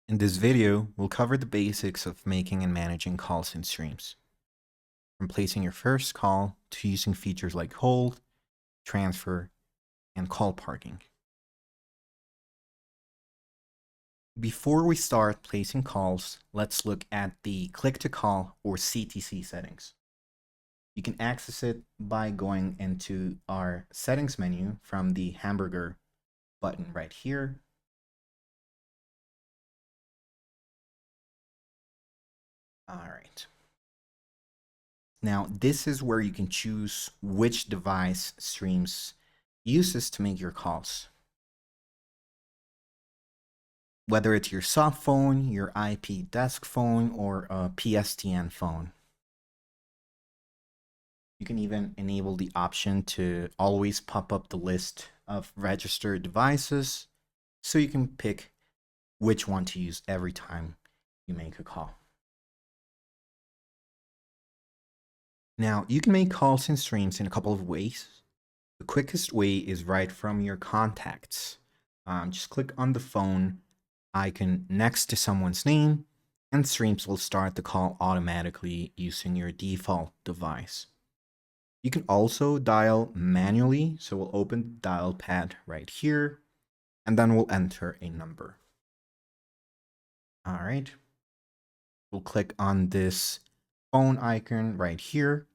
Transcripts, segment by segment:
In this video, we'll cover the basics of making and managing calls and streams, from placing your first call to using features like hold, transfer, and call parking. Before we start placing calls, let's look at the click-to-call or CTC settings. You can access it by going into our settings menu from the hamburger button right here. All right. Now, this is where you can choose which device streams uses to make your calls. Whether it's your soft phone, your IP desk phone, or a PSTN phone. You can even enable the option to always pop up the list of registered devices so you can pick which one to use every time you make a call. Now, you can make calls and streams in a couple of ways. The quickest way is right from your contacts. Just click on the phone icon next to someone's name, and streams will start the call automatically using your default device. You can also dial manually, so we'll open the dial pad right here, and then we'll enter a number. All right. We'll click on this phone icon right here,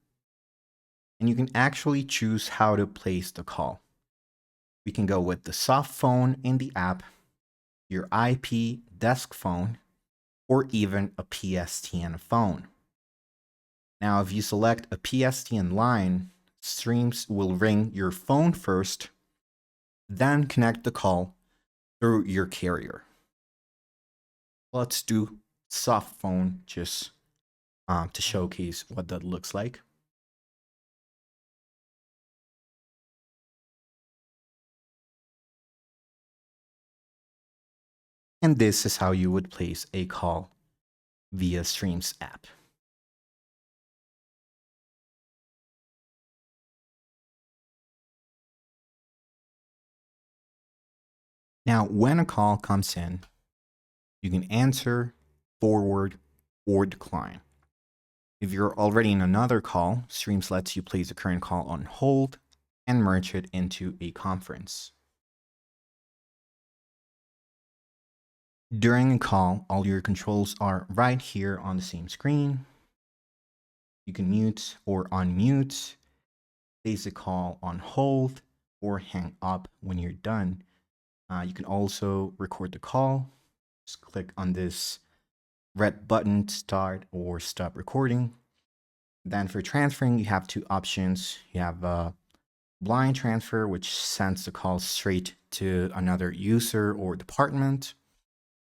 and you can actually choose how to place the call. We can go with the soft phone in the app, your IP desk phone, or even a PSTN phone. Now, if you select a PSTN line, streams will ring your phone first, then connect the call through your carrier. Let's do soft phone just to showcase what that looks like. And this is how you would place a call via Streams app. Now, when a call comes in, you can answer, forward, or decline. If you're already in another call, Streams lets you place the current call on hold and merge it into a conference. During a call, all your controls are right here on the same screen. You can mute or unmute, place the call on hold, or hang up when you're done. You can also record the call. Just click on this red button to start or stop recording. Then for transferring, you have two options. You have a blind transfer, which sends the call straight to another user or department.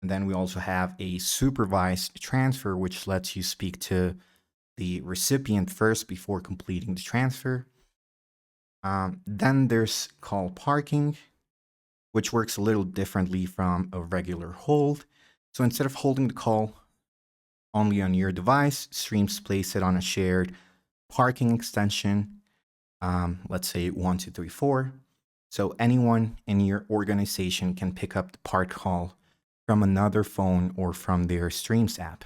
And then we also have a supervised transfer, which lets you speak to the recipient first before completing the transfer. Then there's call parking, which works a little differently from a regular hold. So instead of holding the call only on your device, Streams place it on a shared parking extension, let's say 1234. So anyone in your organization can pick up the part call from another phone or from their Streams app.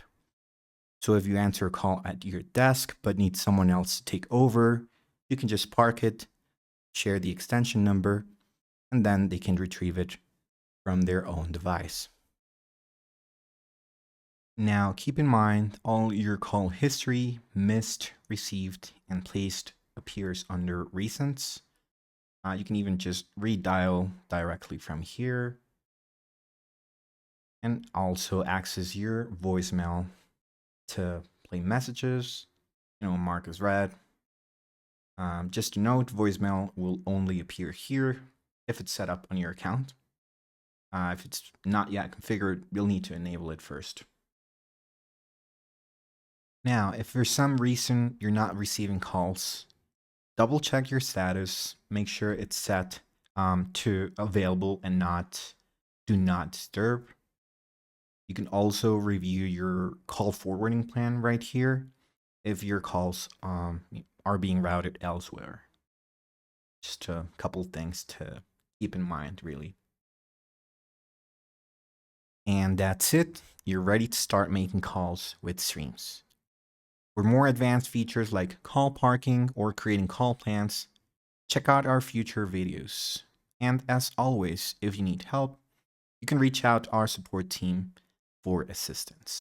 So if you answer a call at your desk but need someone else to take over, you can just park it, share the extension number, and then they can retrieve it from their own device. Now, keep in mind, all your call history, missed, received, and placed appears under recents. You can even just redial directly from here and also access your voicemail to play messages, mark as read. Just to note, voicemail will only appear here if it's set up on your account. If it's not yet configured, you'll need to enable it first. Now, if for some reason you're not receiving calls, double check your status, make sure it's set to available and not do not disturb. You can also review your call forwarding plan right here if your calls are being routed elsewhere. Just a couple things to keep in mind, really. And that's it. You're ready to start making calls with Streams. For more advanced features like call parking or creating call plans, check out our future videos. And as always, if you need help, you can reach out to our support team for assistance.